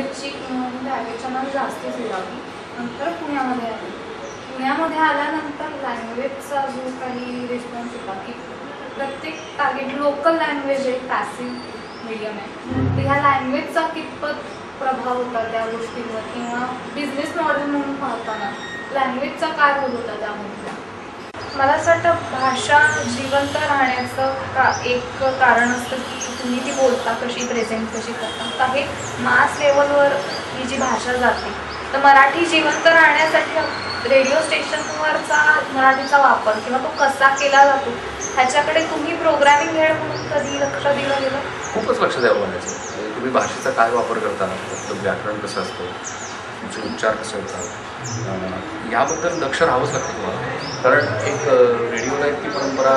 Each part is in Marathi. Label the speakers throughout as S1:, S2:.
S1: मिरची त्याच्यानं जास्तीच लागली. नंतर पुण्यामध्ये आली. पुण्यामध्ये आल्यानंतर लँग्वेजचा जो काही रिस्पॉन्स होता की प्रत्येक टार्गेट लोकल लँग्वेज आहे, पॅसिव्ह मीडियम आहे, तर ह्या लँग्वेजचा कितपत प्रभाव होता त्या गोष्टींवर किंवा बिझनेस मॉडेल म्हणून पाहताना लँग्वेजचा काय रोल होता त्यामध्ये? मला असं वाटतं भाषा जिवंत राहण्याचं एक कारण असतं की तुम्ही ती बोलता कशी, प्रेझेंट कशी करता. तर हे मास लेवलवर ही जी भाषा जाते, तर मराठी जिवंत राहण्यासाठी रेडिओ स्टेशनवरचा मराठीचा वापर किंवा तो कसा केला जातो ह्याच्याकडे तुम्ही प्रोग्रामिंग हेड म्हणून कधी लक्ष दिलं गेलं?
S2: खूपच लक्ष द्यावं लागायचं. तुम्ही भाषेचा काय वापर करता, तुमचं व्याकरण कसं असतं, तुमचे उच्चार कसे होतात, याबद्दल लक्ष राहावंच लागतं तुम्हाला. कारण एक रेडिओला इतकी परंपरा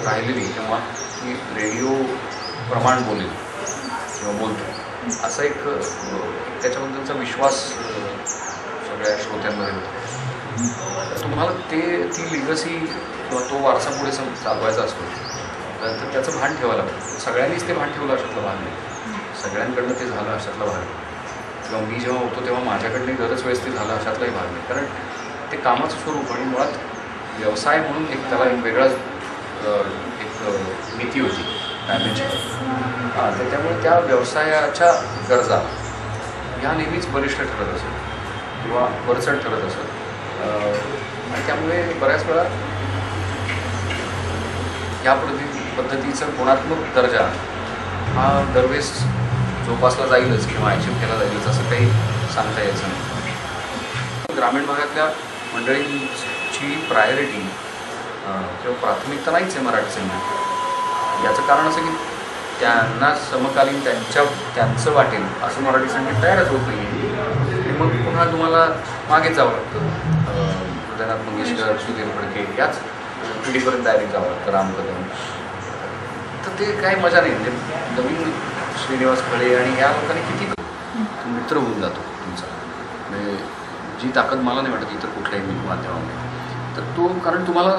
S2: राहिलेली किंवा की रेडिओ प्रमाण बोलेल किंवा बोलतो असा एक त्याच्याबद्दलचा विश्वास सगळ्या श्रोत्यांमध्ये होता. तुम्हाला ती लिगसी किंवा तो वारसा पुढे चालवायचा असतो तर त्याचं भान ठेवायला लागतं. सगळ्यांनीच ते भान ठेवलं अशातलं भान नाही, सगळ्यांकडनं ते झालं अशातलं भान नाही, किंवा मी जेव्हा होतो तेव्हा माझ्याकडनं बरंच वेळेस ते झालं अशातलाही भान नाही. कारण ते कामाचं स्वरूप आणि मुळात व्यवसाय म्हणून एक त्याला एक वेगळाच एक नीती होती, डायमेन्शन. तर त्यामुळे त्या व्यवसायाच्या गरजा ह्या नेहमीच बलिष्ठ ठरत असत किंवा वरचढ ठरत असत. आणि त्यामुळे बऱ्याच वेळा या पद्धतीचा गुणात्मक दर्जा हा दरवेळेस जोपासला जाईलच किंवा अचीव केला जाईलच असं काही सांगता यायचं नाही. ग्रामीण भागातल्या मंडळींची प्रायोरिटी किंवा प्राथमिकता नाहीच आहे मराठी संगीत. याचं कारण असं की त्यांना समकालीन त्यांचं वाटेल असं मराठी संगीत तयारच होत नाही आहे. आणि मग पुन्हा तुम्हाला मागेच जावं लागतं, हृदयनाथ मंगेशकर, सुधीर फडके याच पिढीपर्यंत डायरेक्ट जावं लागतं, राम कदम. तर ते काही मजा नाही. म्हणजे नवीन श्रीनिवास खळे आणि या लोकांनी किती मित्र होऊन जातो तुमचा. म्हणजे जी ताकद मला नाही वाटत इतर कुठल्याही माध्यमामध्ये. तर तो कारण तुम्हाला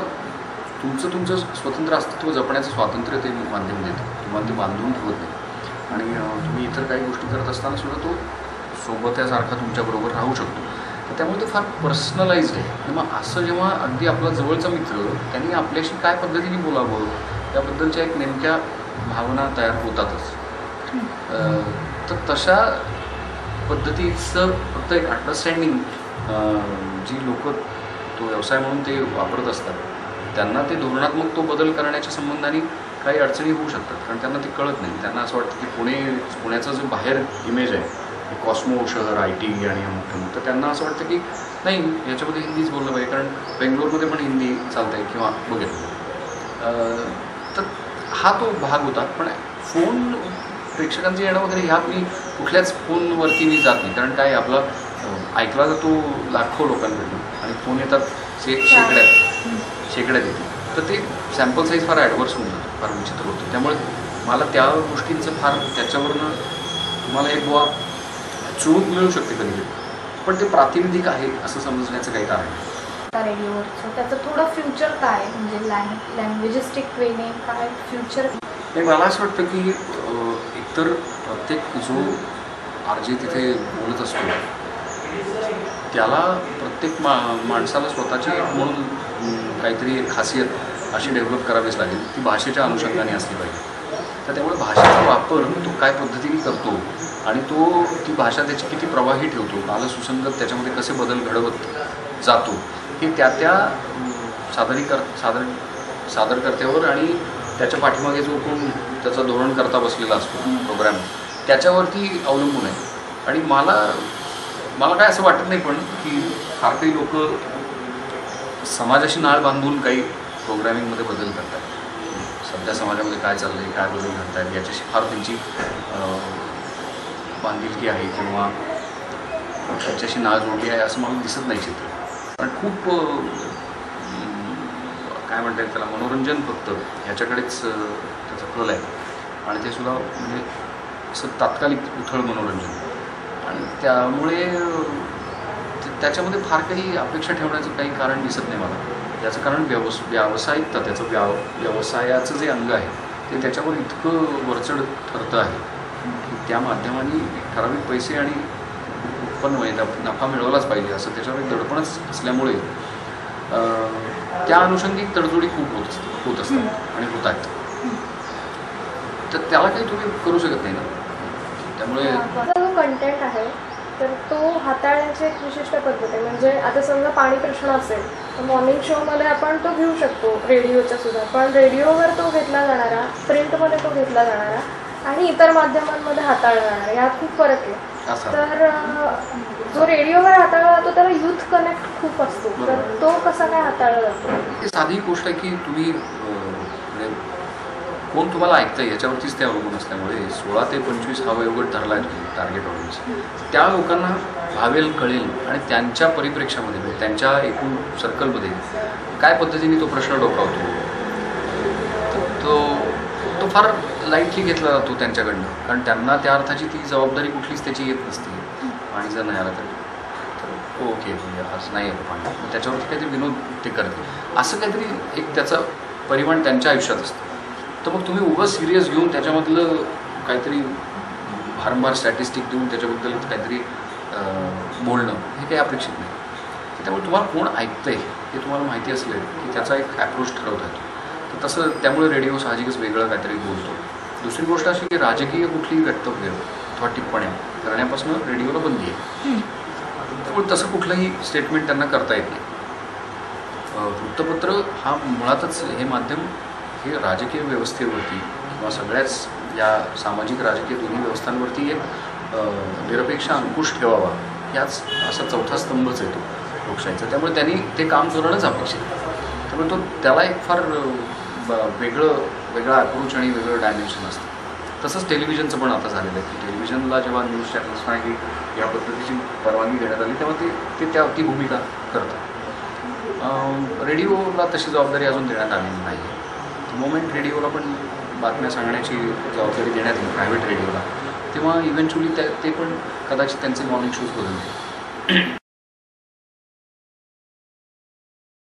S2: तुमचं स्वतंत्र अस्तित्व जपण्याचं स्वातंत्र्य ते माध्यम देतं, तुम्हाला ते बांधून ठेवत नाही. आणि तुम्ही इतर काही गोष्टी करत असताना सुद्धा तो सोबत्यासारखा तुमच्याबरोबर राहू शकतो. तर त्यामुळे ते फार पर्सनलाइज आहे. आणि मग असं जेव्हा अगदी आपला जवळचा मित्र त्यांनी आपल्याशी काय पद्धतीने बोलावं त्याबद्दलच्या एक नेमक्या भावना तयार होतातच. तर तशा पद्धतीचं फक्त एक अंडरस्टँडिंग जी लोक तो व्यवसाय म्हणून ते वापरत असतात त्यांना ते धोरणात्मक तो बदल करण्याच्या संबंधाने काही अडचणी होऊ शकतात. कारण त्यांना ते कळत नाही. त्यांना असं वाटतं की पुण्याचा जो बाहेर इमेज आहे कॉस्मो शहर, IT आणि अमुक, तर त्यांना असं वाटतं की नाही याच्यामध्ये हिंदीच बोललं पाहिजे कारण बेंगलोरमध्ये पण हिंदी चालतं आहे किंवा बघेल. तर हा तो भाग होता. पण फोन प्रेक्षकांचं येणं वगैरे ह्या मी कुठल्याच फोनवरती मी जात नाही. कारण काय आपला ऐकला जातो लाखो लोकांकडून आणि फोन येतात शेकड्यात येते. तर ते सॅम्पल साईज फार ॲडव्हर्स होऊन जातो, फार विचित्र होतं. त्यामुळे मला त्या गोष्टींचं फार त्याच्यावरनं तुम्हाला एक बुवा चूक मिळू शकते कधी, पण ते प्रातिनिधिक आहे असं समजण्याचं काही कारण नाही.
S1: रेडिओवरचं त्याचं थोडं फ्युचर काय म्हणजे लँग्वेजिस्टिक वेने काय फ्युचर?
S2: नाही, मला असं वाटतं की एकतर प्रत्येक जो RJ तिथे बोलत असतो त्याला प्रत्येक माणसाला स्वतःची म्हणून काहीतरी एक खासियत अशी डेव्हलप करावीच लागेल. ती भाषेच्या अनुषंगाने असली पाहिजे. तर त्यामुळे भाषेचा वापर तो काय पद्धतीने करतो आणि ती भाषा त्याची किती प्रवाही ठेवतो, काल सुसंगत त्याच्यामध्ये कसे बदल घडवत जातो हे त्या सादरकर्त्यावर आणि त्याच्या पाठीमागे जो कोण त्याचा धोरण करता बसलेला असतो प्रोग्रॅम त्याच्यावरती अवलंबून आहे. आणि मला काय असं वाटत नाही पण की फार काही लोक समाजाशी नाळ बांधून काही प्रोग्रॅमिंगमध्ये बदल करतात. सध्या समाजामध्ये काय चाललं आहे, काय बदल घडत आहेत याच्याशी फार त्यांची बांधिलकी आहे किंवा त्याच्याशी नाळ जोडली आहे असं मला दिसत नाही चित्र. कारण खूप काय म्हणता येईल त्याला मनोरंजन फक्त ह्याच्याकडेच त्याचा कल आहे. आणि ते सुद्धा म्हणजे असं तात्कालिक उथळ मनोरंजन. आणि त्यामुळे त्याच्यामध्ये फार काही अपेक्षा ठेवण्याचं काही कारण दिसत नाही मला. याचं कारण व्यावसायिकता, त्याचं व्यवसायाचं जे अंग आहे ते त्याच्यावर इतकं वरचढ ठरतं आहे त्या माध्यमांनी ठराविक पैसे आणि उत्पन्न म्हणजे नफा मिळवलाच पाहिजे असं त्याच्यावर एक दडपणच असल्यामुळे त्या अनुषंगिक तडजोडी खूप होत असतात आणि होत आहेत. तर त्याला काही तुम्ही करू शकत नाही ना. त्यामुळे
S3: जो कंटेंट आहे तर तो हाताळण्याची एक विशिष्ट पद्धत आहे. म्हणजे आता समजा पाणी प्रश्न असेल तर मॉर्निंग शोमध्ये आपण तो घेऊ शकतो रेडिओच्या सुद्धा, पण रेडिओवर तो घेतला जाणारा, प्रिंटमध्ये तो घेतला जाणारा आणि इतर माध्यमांमध्ये हाताळला जाणारा यात खूप फरक आहे. तर जो रेडिओवर हाताळला जातो त्याला युथ कनेक्ट खूप असतो, तर तो कसा काय हाताळला जातो?
S2: ही साधी गोष्ट आहे की तुम्ही म्हणजे कोण तुम्हाला ऐकतं याच्यावरतीच ते अवलंबून असल्यामुळे 16 ते 25 हा वयोगट धरला आहे टार्गेट ऑडियन्स. त्या लोकांना भावेल, कळेल आणि त्यांच्या परिप्रेक्षामध्ये म्हणजे त्यांच्या एकूण सर्कलमध्ये काय पद्धतीने तो प्रश्न डोकावतो तो फार लाईटली घेतला जातो त्यांच्याकडनं, कारण त्यांना त्या अर्थाची ती जबाबदारी कुठलीच त्याची येत नसते. पाणी जर नाही आला तर ओके म्हणजे आज नाही येतं पाणी, मग त्याच्यावरती काहीतरी विनोद ते करते असं काहीतरी एक त्याचं परिमाण त्यांच्या आयुष्यात असतं. तर मग तुम्ही उगाच सिरियस घेऊन त्याच्यामधलं काहीतरी भारंभार स्टॅटिस्टिक देऊन त्याच्याबद्दल काहीतरी बोलणं हे काही अपेक्षित नाही. त्यामुळे तुम्हाला कोण ऐकतं आहे हे तुम्हाला माहिती असलं की त्याचा एक ॲप्रोच ठरवता येतो. तर तसं त्यामुळे रेडिओ साहजिकच वेगळं काहीतरी बोलतो. दुसरी गोष्ट अशी की राजकीय कुठलीही वक्तव्य अथवा टिप्पण्या करण्यापासून रेडिओला बंदी आहे. त्यामुळे तसं कुठलंही स्टेटमेंट त्यांना करता येत नाही. वृत्तपत्र हा मुळातच हे माध्यम हे राजकीय व्यवस्थेवरती किंवा सगळ्याच या सामाजिक राजकीय दोन्ही व्यवस्थांवरती एक निरपेक्ष अंकुश ठेवावा याच असा चौथा स्तंभच येतो लोकशाहीचा. त्यामुळे त्यांनी ते काम करणंच अपेक्षित आहे. त्यामुळे त्याला एक फार वेगळा अप्रोच आणि वेगळं डायमेन्शन असतं. तसंच टेलिव्हिजनचं पण आता झालेलं आहे की टेलिव्हिजनला जेव्हा न्यूज चॅनल्सना ही या पद्धतीची परवानगी देण्यात आली तेव्हा ती भूमिका करतात. रेडिओला तशी जबाबदारी अजून देण्यात आलेली नाही आहे. मोमेंट रेडिओला पण बातम्या सांगण्याची जबाबदारी देण्यात येईल प्रायव्हेट रेडिओला, तेव्हा इव्हेंच्युअली ते पण कदाचित त्यांचे मॉर्निंग शोज बदलतील.